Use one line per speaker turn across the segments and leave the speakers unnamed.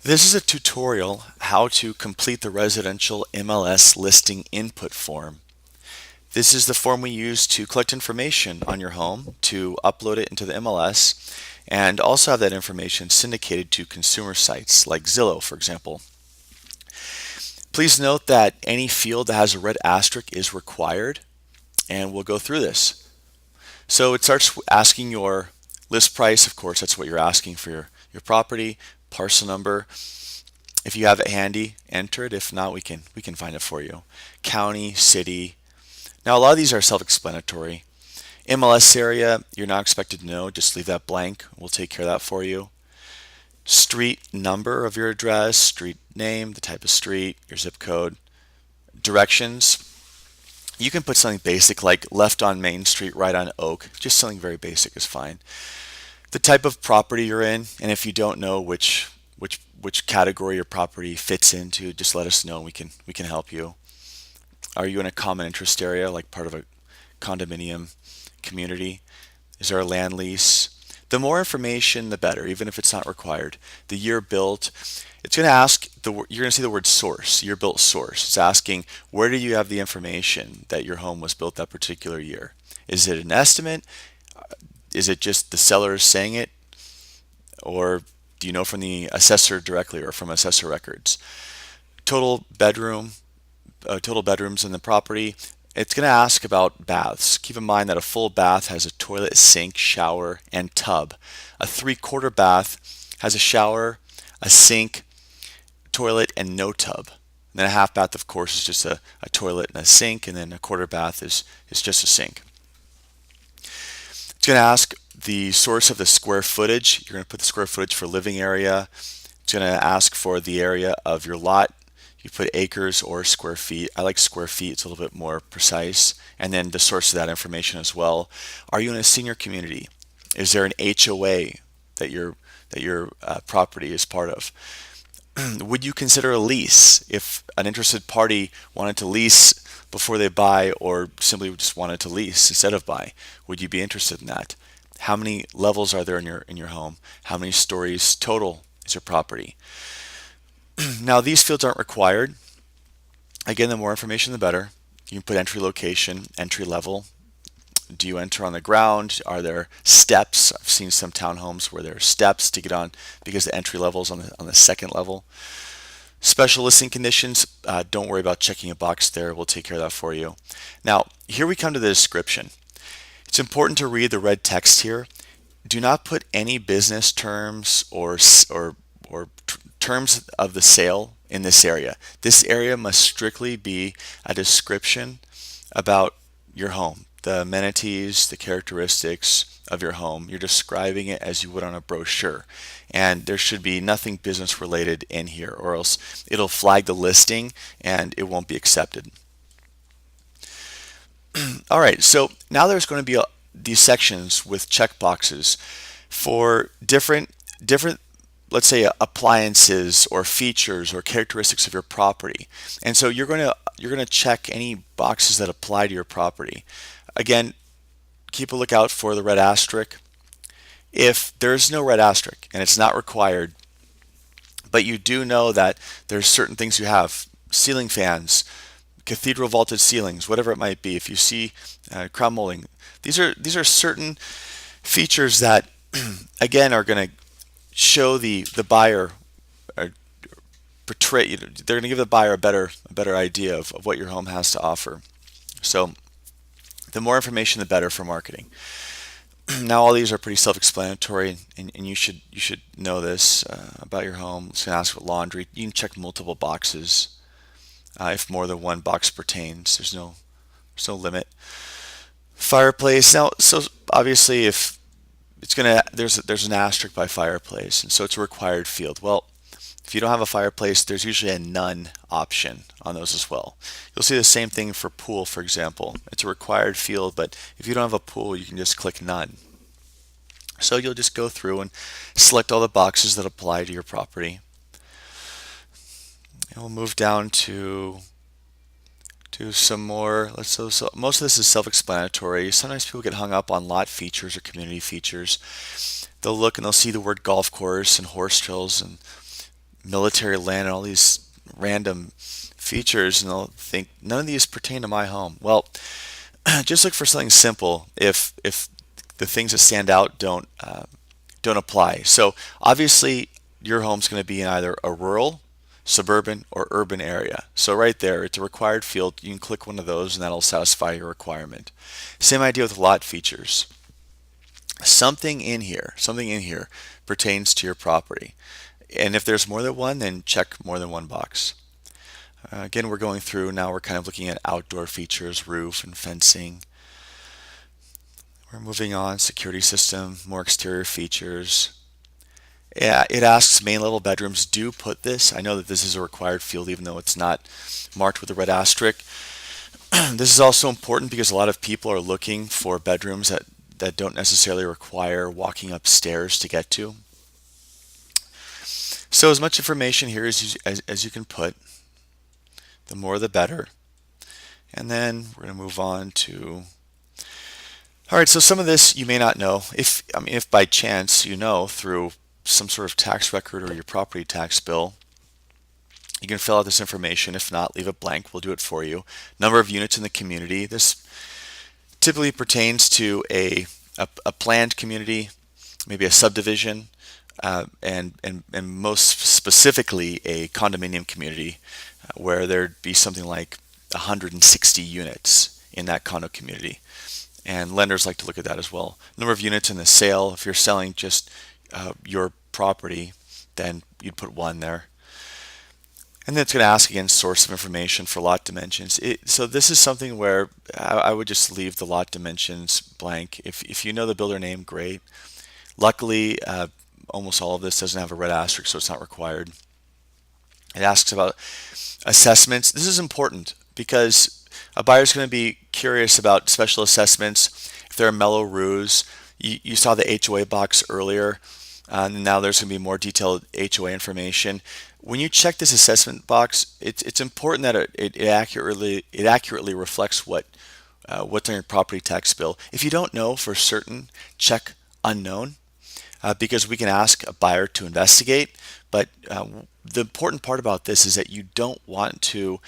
This is a tutorial how to complete the residential MLS listing input form. This is the form we use to collect information on your home, to upload it into the MLS, and also have that information syndicated to consumer sites like Zillow, for example. Please note that any field that has a red asterisk is required, and we'll go through this. So it starts asking your list price. Of course, that's what you're asking for your property, parcel number. If you have it handy, enter it. If not, we can find it for you. County, city. Now a lot of these are self-explanatory. MLS area, you're not expected to know. Just leave that blank. We'll take care of that for you. Street number of your address, street name, the type of street, your zip code. Directions. You can put something basic like left on Main Street, right on Oak. Just something very basic is fine. The type of property you're in, and if you don't know which category your property fits into, just let us know. We can help you. Are you in a common interest area, like part of a condominium community? Is there a land lease? The more information, the better, even if it's not required. The year built, it's going to ask, you're going to see the word source, year built source. It's asking, where do you have the information that your home was built that particular year? Is it an estimate? Is it just the seller saying it? Or do you know from the assessor directly or from assessor records? Total bedroom, total bedrooms in the property. It's going to ask about baths. Keep in mind that a full bath has a toilet, sink, shower, and tub. A three-quarter bath has a shower, a sink, toilet, and no tub. And then a half bath, of course, is just a toilet and a sink, and then a quarter bath is just a sink. It's going to ask the source of the square footage. You're going to put the square footage for living area. It's going to ask for the area of your lot. You put acres or square feet. I like square feet, it's a little bit more precise. And then the source of that information as well. Are you in a senior community? Is there an HOA that your property is part of? Would you consider a lease if an interested party wanted to lease before they buy, or simply just wanted to lease instead of buy? Would you be interested in that? How many levels are there in your home? How many stories total is your property? Now these fields aren't required. Again, the more information the better. You can put entry location, entry level. Do you enter on the ground? Are there steps? I've seen some townhomes where there are steps to get on because the entry level is on the second level. Special listing conditions, don't worry about checking a box there. We'll take care of that for you. Now, here we come to the description. It's important to read the red text here. Do not put any business terms or terms of the sale in this area. This area must strictly be a description about your home, the amenities, the characteristics of your home. You're describing it as you would on a brochure. And there should be nothing business related in here, or else it'll flag the listing and it won't be accepted. All right, so now there's going to be these sections with check boxes for different, let's say, appliances or features or characteristics of your property. And so you're going to check any boxes that apply to your property. Again, keep a lookout for the red asterisk. If there's no red asterisk and it's not required, but you do know that there's certain things you have, ceiling fans, cathedral vaulted ceilings, whatever it might be. If you see crown molding, these are certain features that again are going to show the buyer, portray. They're going to give the buyer a better idea of what your home has to offer. So the more information, the better for marketing. Now all these are pretty self-explanatory, and you should know this about your home. It's going to ask for laundry. You can check multiple boxes if more than one box pertains. There's no limit. Fireplace. Now, so obviously, if it's gonna there's an asterisk by fireplace, and so it's a required field. Well, if you don't have a fireplace, there's usually a none option on those as well. You'll see the same thing for pool, for example. It's a required field, but if you don't have a pool, you can just click none. So you'll just go through and select all the boxes that apply to your property. And we'll move down to some more. So most of this is self-explanatory. Sometimes people get hung up on lot features or community features. They'll look and they'll see the word golf course and horse trails, and military land and all these random features, and they'll think none of these pertain to my home. Well, just look for something simple. If the things that stand out don't apply. So obviously, your home's going to be in either a rural, suburban, or urban area. So right there, it's a required field. You can click one of those, and that'll satisfy your requirement. Same idea with lot features. Something in here pertains to your property. And if there's more than one, then check more than one box. Again, we're going through now, we're kind of looking at outdoor features, roof and fencing. We're moving on, security system, more exterior features. Yeah, it asks main level bedrooms. Do put this. I know that this is a required field even though it's not marked with a red asterisk. This is also important because a lot of people are looking for bedrooms that don't necessarily require walking upstairs to get to. So as much information here as you can put, the more the better. And then we're going to move on to, all right, so some of this you may not know. If by chance you know through some sort of tax record or your property tax bill, you can fill out this information. If not, leave it blank. We'll do it for you. Number of units in the community. This typically pertains to a planned community, maybe a subdivision, and most specifically a condominium community where there'd be something like 160 units in that condo community. And lenders like to look at that as well. Number of units in the sale. If you're selling just your property, then you'd put one there. And then it's going to ask again source of information for lot dimensions. So this is something where I would just leave the lot dimensions blank. If you know the builder name, great. Luckily, almost all of this doesn't have a red asterisk, so it's not required. It asks about assessments. This is important because a buyer's going to be curious about special assessments. If there are mellow roofs, you saw the HOA box earlier, and now there's going to be more detailed HOA information. When you check this assessment box, it's important that it accurately reflects what's on your property tax bill. If you don't know for certain, check unknown. Because we can ask a buyer to investigate. But the important part about this is that you don't want to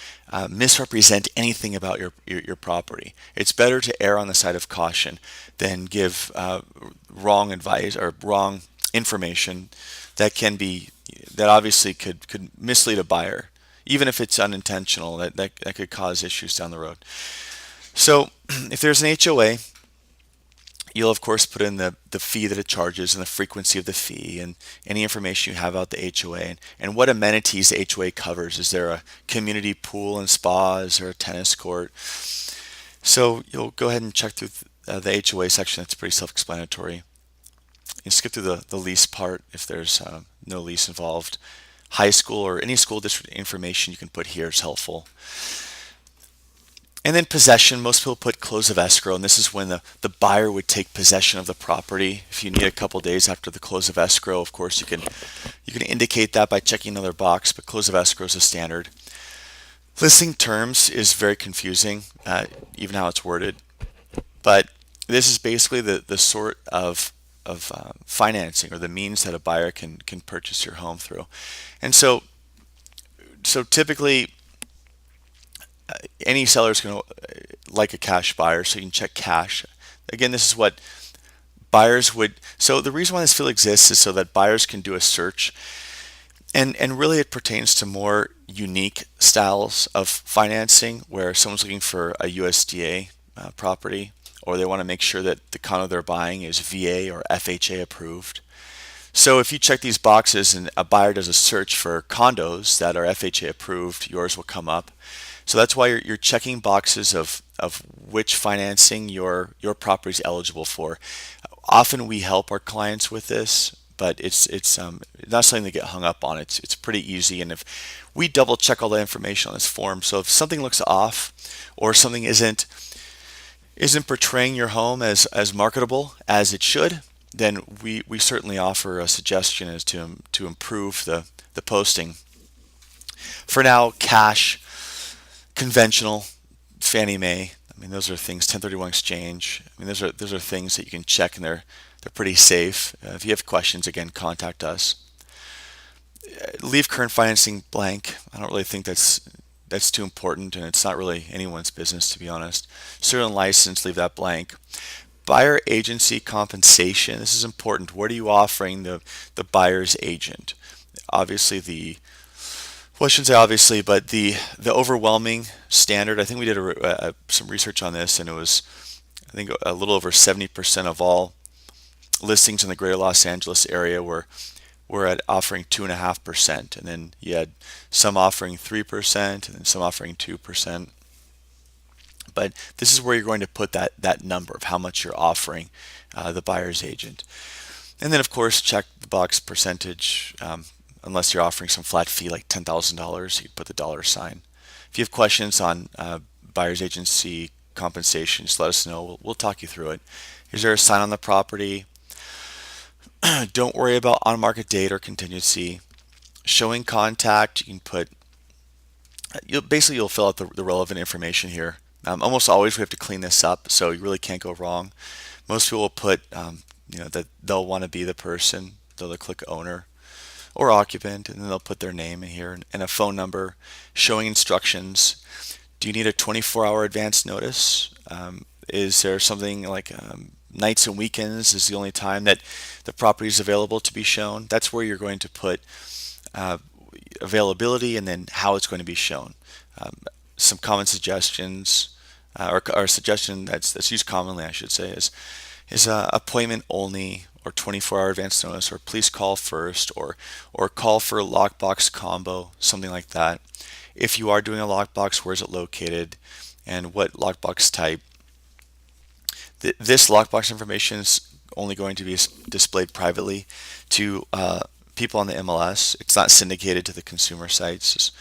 misrepresent anything about your property. It's better to err on the side of caution than give wrong advice or wrong information that obviously could mislead a buyer, even if it's unintentional. That could cause issues down the road. So if there's an HOA, you'll of course put in the fee that it charges and the frequency of the fee and any information you have about the HOA and what amenities the HOA covers. Is there a community pool and spa? Is there a tennis court? So you'll go ahead and check through the HOA section. That's pretty self-explanatory. You skip through the lease part if there's no lease involved. High school or any school district information you can put here is helpful. And then possession, most people put close of escrow, and this is when the buyer would take possession of the property. If you need a couple days after the close of escrow, of course you can indicate that by checking another box, but close of escrow is a standard. Listing terms is very confusing, even how it's worded, but this is basically the sort of financing or the means that a buyer can purchase your home through. And so typically any seller is going to like a cash buyer, so you can check cash. Again, this is what buyers would. So the reason why this field exists is so that buyers can do a search, and really it pertains to more unique styles of financing where someone's looking for a USDA property, or they want to make sure that the condo they're buying is VA or FHA approved. So if you check these boxes and a buyer does a search for condos that are FHA approved, yours will come up. So that's why you're checking boxes of which financing your property is eligible for. Often we help our clients with this, but it's not something to get hung up on. It's pretty easy, and if we double check all the information on this form, so if something looks off or something isn't portraying your home as marketable as it should, then we certainly offer a suggestion as to improve the posting. For now, cash, conventional, Fannie Mae. I mean, those are things. 1031 exchange. I mean, those are things that you can check, and they're pretty safe. If you have questions, again, contact us. Leave current financing blank. I don't really think that's too important, and it's not really anyone's business, to be honest. Serial and license, leave that blank. Buyer agency compensation. This is important. What are you offering the buyer's agent? Obviously, well, I shouldn't say obviously, but the overwhelming standard. I think we did some research on this, and it was, I think, a little over 70% of all listings in the greater Los Angeles area were at offering 2.5%, and then you had some offering 3%, and then some offering 2%. But this is where you're going to put that number of how much you're offering the buyer's agent. And then, of course, check the box percentage. Unless you're offering some flat fee like $10,000, you put the dollar sign. If you have questions on buyer's agency compensation, just let us know. We'll talk you through it. Is there a sign on the property? Don't worry about on-market date or contingency. Showing contact, you can put, you'll fill out the relevant information here. Almost always we have to clean this up, so you really can't go wrong. Most people will put, that they'll want to be the person. They'll click owner or occupant, and then they'll put their name in here and a phone number. Showing instructions. Do you need a 24-hour advance notice? Is there something like nights and weekends is the only time that the property is available to be shown? That's where you're going to put availability and then how it's going to be shown. Some common suggestions, or suggestion that's used commonly, I should say, is appointment only, or 24-hour advance notice, or please call first, or call for a lockbox combo, something like that. If you are doing a lockbox, where is it located, and what lockbox type? This lockbox information is only going to be displayed privately to people on the MLS. It's not syndicated to the consumer sites.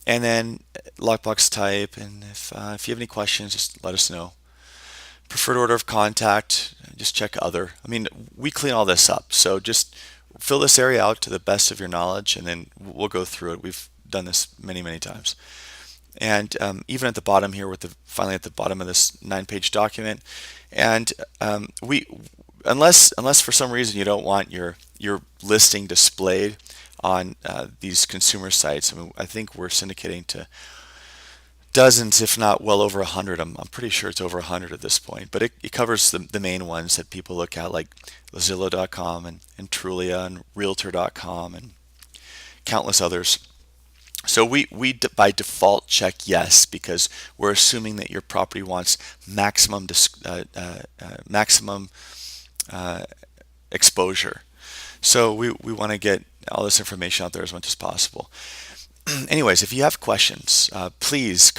And then lockbox type, and if you have any questions, just let us know. Preferred order of contact, just check other. I mean, we clean all this up, so just fill this area out to the best of your knowledge, and then we'll go through it. We've done this many times. And even at the bottom here, finally at the bottom of this 9-page document, and unless for some reason you don't want your listing displayed on these consumer sites. I mean, I think we're syndicating to dozens, if not well over 100. I'm pretty sure it's over 100 at this point, but it covers the main ones that people look at, like Zillow.com and Trulia and Realtor.com and countless others. So we by default check yes, because we're assuming that your property wants maximum exposure. So we want to get all this information out there as much as possible. Anyways, if you have questions, please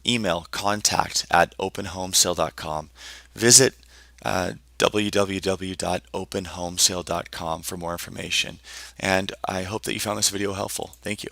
email contact@openhomesale.com. Visit www.openhomesale.com for more information. And I hope that you found this video helpful. Thank you.